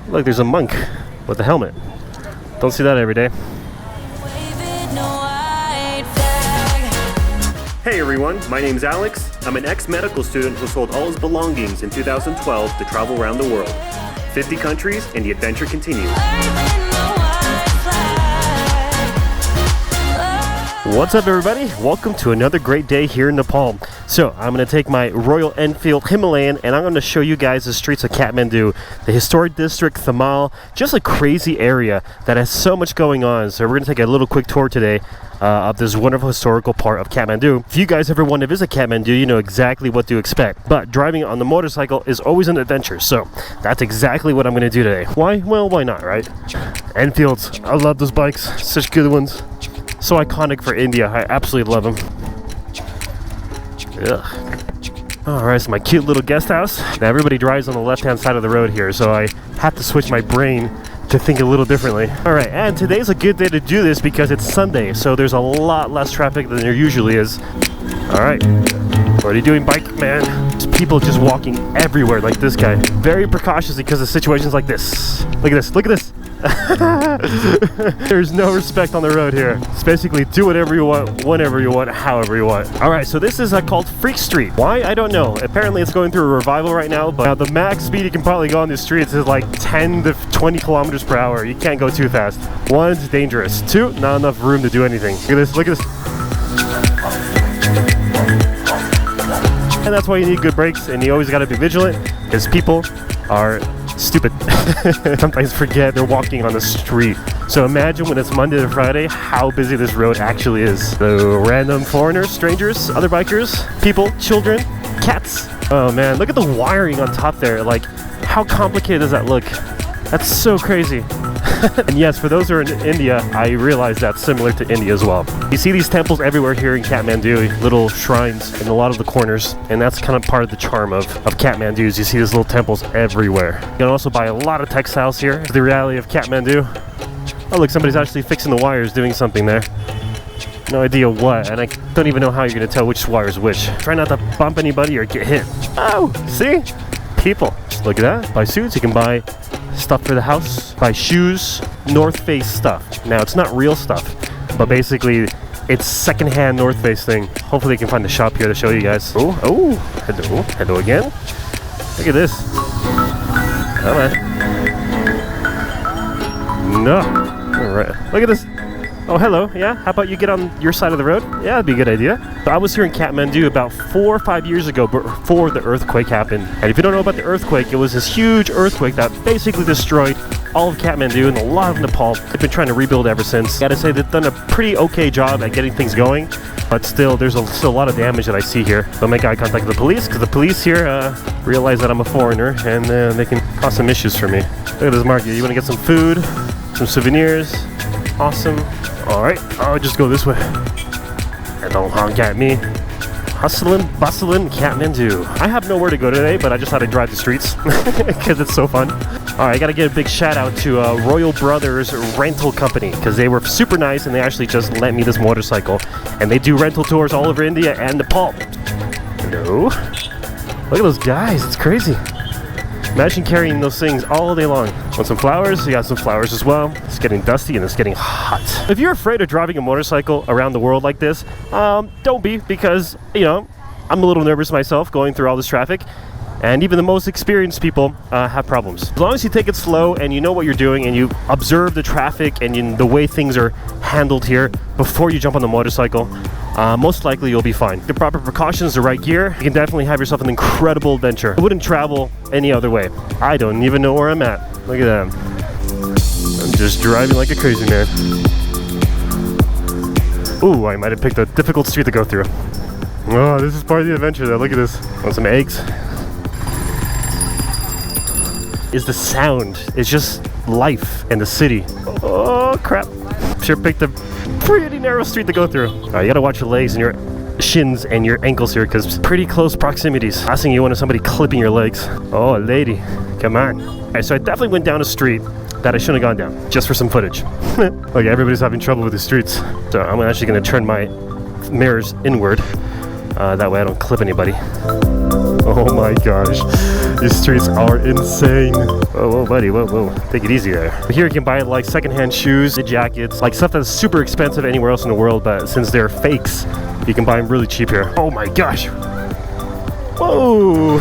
Look, there's a monk with a helmet. Don't see that every day. Hey everyone, my name's Alex. I'm an ex-medical student who sold all his belongings in 2012 to travel around the world. 50 countries, and the adventure continues. What's up everybody? Welcome to another great day here in Nepal. So I'm going to take my Royal Enfield Himalayan and I'm going to show you guys the streets of Kathmandu, the historic district, THAMAL, just a crazy area that has so much going on. So we're going to take a little quick tour today of this wonderful historical part of Kathmandu. If you guys ever want to visit Kathmandu, you know exactly what to expect. But driving on the motorcycle is always an adventure. So that's exactly what I'm going to do today. Why? Well, why not, right? Enfields. I love those bikes. Such good ones. So iconic for India. I absolutely love them. Alright, so my cute little guest house. Now everybody drives on the left-hand side of the road here, so I have to switch my brain to think a little differently. Alright, and today's a good day to do this because it's Sunday, so there's a lot less traffic than there usually is. Alright, what are you doing, bike man? There's people just walking everywhere like this guy. Very precautious because of situations like this. Look at this, look at this. There's no respect on the road here. It's basically do whatever you want, whenever you want, however you want. Alright, so this is called Freak Street. Why? I don't know. Apparently it's going through a revival right now, but the max speed you can probably go on the streets is like 10 to 20 kilometers per hour. You can't go too fast. One, it's dangerous. Two, not enough room to do anything. Look at this, look at this. And that's why you need good brakes, and you always got to be vigilant because people are stupid. Sometimes forget they're walking on the street. So imagine when it's Monday to Friday how busy this road actually is. So random foreigners, strangers, other bikers, people, children, cats. Oh man, look at the wiring on top there. Like, how complicated does that look? That's so crazy. And yes, for those who are in India, I realize that's similar to India as well. You see these temples everywhere here in Kathmandu, little shrines in a lot of the corners, and that's kind of part of the charm of Kathmandu is you see these little temples everywhere. You can also buy a lot of textiles here. The reality of Kathmandu. Oh look, somebody's actually fixing the wires, doing something there. No idea what, and I don't even know how you're going to tell which wire is which. Try not to bump anybody or get hit. Oh, see? People. Just look at that. Buy suits, you can buy stuff for the house, buy shoes, North Face stuff. Now it's not real stuff, but basically it's secondhand North Face thing. Hopefully I can find a shop here to show you guys. Oh, hello again. Look at this. Come on. No. All right. Look at this. Oh, hello. Yeah, how about you get on your side of the road? Yeah, that'd be a good idea. So I was here in Kathmandu about 4 or 5 years ago before the earthquake happened. And if you don't know about the earthquake, it was this huge earthquake that basically destroyed all of Kathmandu and a lot of Nepal. They've been trying to rebuild ever since. Gotta say they've done a pretty okay job at getting things going, but still there's still a lot of damage that I see here. Don't make eye contact with the police, because the police here realize that I'm a foreigner and they can cause some issues for me. Look at this market. You want to get some food, some souvenirs. Awesome. Alright, I'll just go this way. And don't honk at me. Hustling, bustling, Kathmandu. I have nowhere to go today, but I just thought I'd drive the streets because it's so fun. Alright, I gotta get a big shout out to Royal Brothers Rental Company because they were super nice and they actually just lent me this motorcycle. And they do rental tours all over India and Nepal. Hello? Look at those guys, it's crazy. Imagine carrying those things all day long. Want some flowers? You got some flowers as well. It's getting dusty and it's getting hot. If you're afraid of driving a motorcycle around the world like this, don't be, because, you know, I'm a little nervous myself going through all this traffic. And even the most experienced people have problems. As long as you take it slow and you know what you're doing and you observe the traffic and the way things are handled here before you jump on the motorcycle, most likely you'll be fine. The proper precautions, the right gear, you can definitely have yourself an incredible adventure. I wouldn't travel any other way. I don't even know where I'm at. Look at that. I'm just driving like a crazy man. Ooh, I might have picked a difficult street to go through. Oh, this is part of the adventure though. Look at this. Want some eggs? Is the sound. It's just life in the city. Oh crap. Sure picked a pretty narrow street to go through. You gotta watch your legs and your shins and your ankles here because pretty close proximities. Last thing you want is somebody clipping your legs. Oh, a lady. Come on. Alright, so I definitely went down a street that I shouldn't have gone down just for some footage. Okay, everybody's having trouble with the streets. So I'm actually gonna turn my mirrors inward. That way I don't clip anybody. Oh my gosh. These streets are insane. Whoa, whoa, buddy, whoa, whoa. Take it easy there. Here you can buy like secondhand shoes, jackets, like stuff that's super expensive anywhere else in the world, but since they're fakes, you can buy them really cheap here. Oh my gosh. Whoa!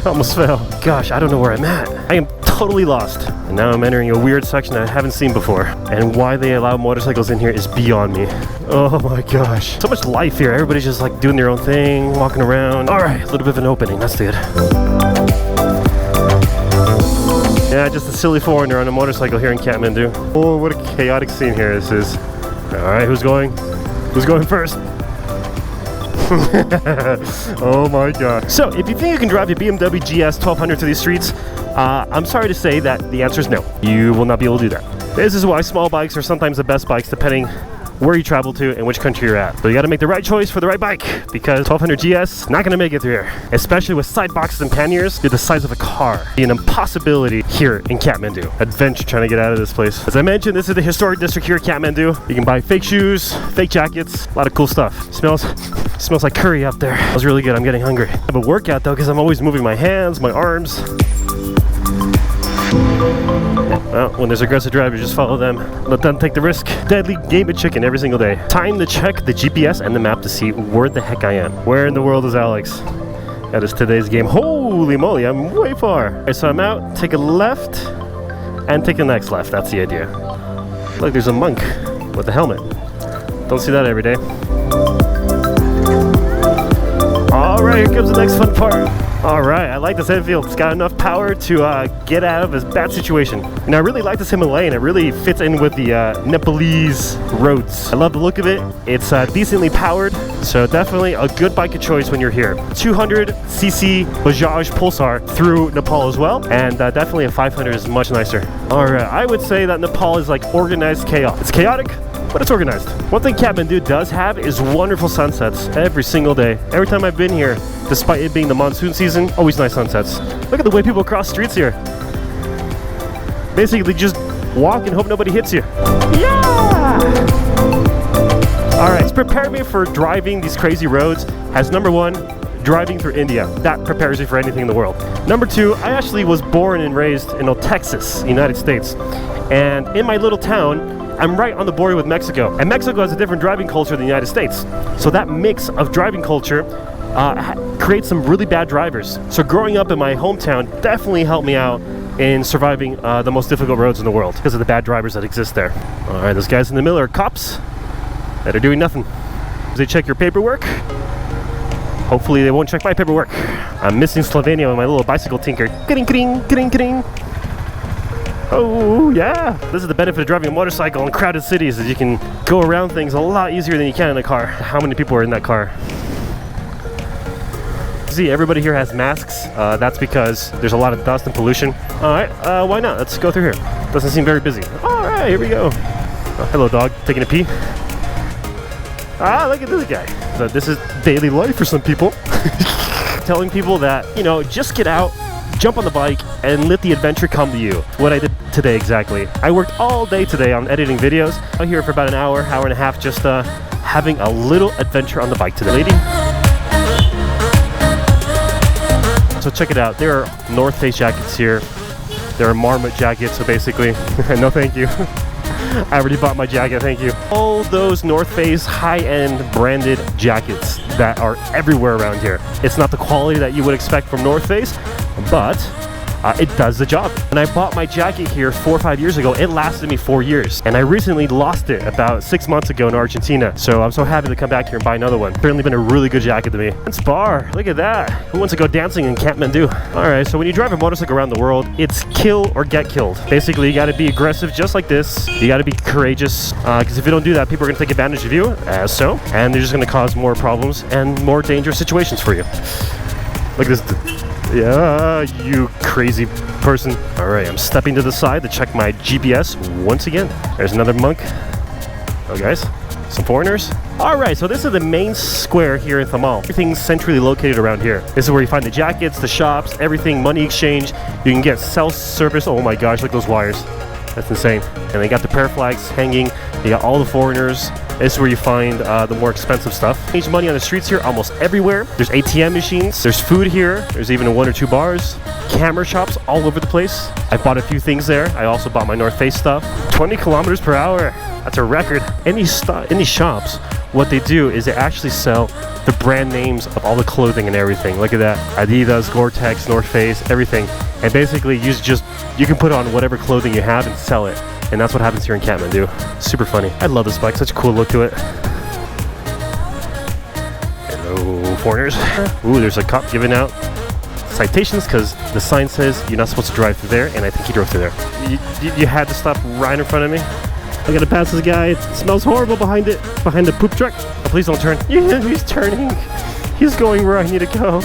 Almost fell. Gosh, I don't know where I'm at. I am totally lost. And now I'm entering a weird section I haven't seen before. And why they allow motorcycles in here is beyond me. Oh my gosh. So much life here. Everybody's just like doing their own thing, walking around. All right, a little bit of an opening. That's good. Yeah, just a silly foreigner on a motorcycle here in Kathmandu. Oh, what a chaotic scene here this is. All right, who's going? Who's going first? Oh my god. So, if you think you can drive your BMW GS 1200 through these streets, I'm sorry to say that the answer is no. You will not be able to do that. This is why small bikes are sometimes the best bikes depending where you travel to and which country you're at. So you got to make the right choice for the right bike, because 1200 GS not going to make it through here, especially with side boxes and panniers. They're the size of a car. An impossibility here in Kathmandu. Adventure trying to get out of this place. As I mentioned, this is the historic district here at Kathmandu. You can buy fake shoes, fake jackets, a lot of cool stuff. Smells like curry up there. That was really good. I'm getting hungry. I have a workout though, because I'm always moving my hands, my arms. Well, when there's aggressive drivers, just follow them. Let them take the risk. Deadly game of chicken every single day. Time to check the GPS and the map to see where the heck I am. Where in the world is Alex? That is today's game. Holy moly, I'm way far. Okay, so I'm out, take a left, and take the next left. That's the idea. Look, there's a monk with a helmet. Don't see that every day. All right, here comes the next fun part. All right, I like this Enfield. It's got enough power to get out of a bad situation. And I really like this Himalayan. It really fits in with the Nepalese roads. I love the look of it. It's decently powered, so definitely a good bike of choice when you're here. 200cc Bajaj Pulsar through Nepal as well, and definitely a 500 is much nicer. All right, I would say that Nepal is like organized chaos. It's chaotic, but it's organized. One thing Kathmandu does have is wonderful sunsets every single day. Every time I've been here, despite it being the monsoon season, always nice sunsets. Look at the way people cross streets here. Basically just walk and hope nobody hits you. Yeah! Alright, it's prepared me for driving these crazy roads as number one, driving through India. That prepares you for anything in the world. Number two, I actually was born and raised in Texas, United States. And in my little town, I'm right on the border with Mexico. And Mexico has a different driving culture than the United States. So that mix of driving culture creates some really bad drivers. So growing up in my hometown definitely helped me out in surviving the most difficult roads in the world because of the bad drivers that exist there. All right, those guys in the middle are cops that are doing nothing. They check your paperwork. Hopefully they won't check my paperwork. I'm missing Slovenia with my little bicycle tinker. Kring, kring, kring, kring. Oh yeah, this is the benefit of driving a motorcycle in crowded cities, is you can go around things a lot easier than you can in a car. How many people are in that car? See, everybody here has masks. That's because there's a lot of dust and pollution. All right, why not? Let's go through here. Doesn't seem very busy. All right, here we go. Oh, hello dog, taking a pee. Ah, look at this guy. So this is daily life for some people. Telling people that, you know, just get out, jump on the bike, and let the adventure come to you. What I did today exactly. I worked all day today on editing videos. I'm here for about an hour and a half, just having a little adventure on the bike today. Lady. So check it out. There are North Face jackets here. There are Marmot jackets, so basically, no thank you. I already bought my jacket, thank you. All those North Face high-end branded jackets that are everywhere around here. It's not the quality that you would expect from North Face, but it does the job. And I bought my jacket here 4 or 5 years ago. It lasted me 4 years. And I recently lost it about 6 months ago in Argentina. So I'm so happy to come back here and buy another one. Certainly been a really good jacket to me. And Spar, look at that. Who wants to go dancing in Kathmandu? All right, so when you drive a motorcycle around the world, it's kill or get killed. Basically, you gotta be aggressive just like this. You gotta be courageous, because if you don't do that, people are gonna take advantage of you, as so. And they're just gonna cause more problems and more dangerous situations for you. Look at this. Yeah, you crazy person. All right, I'm stepping to the side to check my GPS once again. There's another monk. Oh, guys, some foreigners. All right, so this is the main square here in THAMAL. Everything's centrally located around here. This is where you find the jackets, the shops, everything, money exchange. You can get self-service. Oh my gosh, look at those wires. That's insane. And they got the prayer flags hanging. They got all the foreigners This is where you find the more expensive stuff. Change money on the streets here almost everywhere. There's ATM machines, there's food here, there's even 1 or 2 bars, camera shops all over the place. I bought a few things there. I also bought my North Face stuff. 20 kilometers per hour, that's a record. Any shops, what they do is they actually sell the brand names of all the clothing and everything. Look at that, Adidas, Gore-Tex, North Face, everything. And basically you can put on whatever clothing you have and sell it. And that's what happens here in Kathmandu. Super funny. I love this bike, such a cool look to it. Hello, foreigners. Ooh, there's a cop giving out citations because the sign says you're not supposed to drive through there, and I think he drove through there. You had to stop right in front of me. I gotta pass this guy. It smells horrible behind the poop truck. Oh, please don't turn. Yeah, he's turning. He's going where I need to go.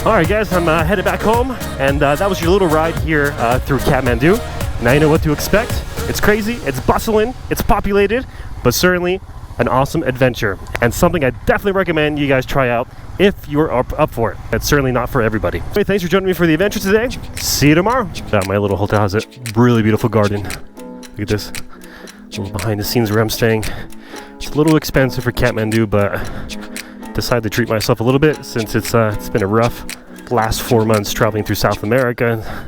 Alright guys, I'm headed back home, and that was your little ride here through Kathmandu. Now you know what to expect. It's crazy, it's bustling, it's populated, but certainly an awesome adventure, and something I definitely recommend you guys try out if you're up for it. It's certainly not for everybody. Hey, thanks for joining me for the adventure today. See you tomorrow. My little hotel has a really beautiful garden. Look at this. A little behind the scenes where I'm staying. It's a little expensive for Kathmandu, but decided to treat myself a little bit since it's been a rough last 4 months traveling through South America.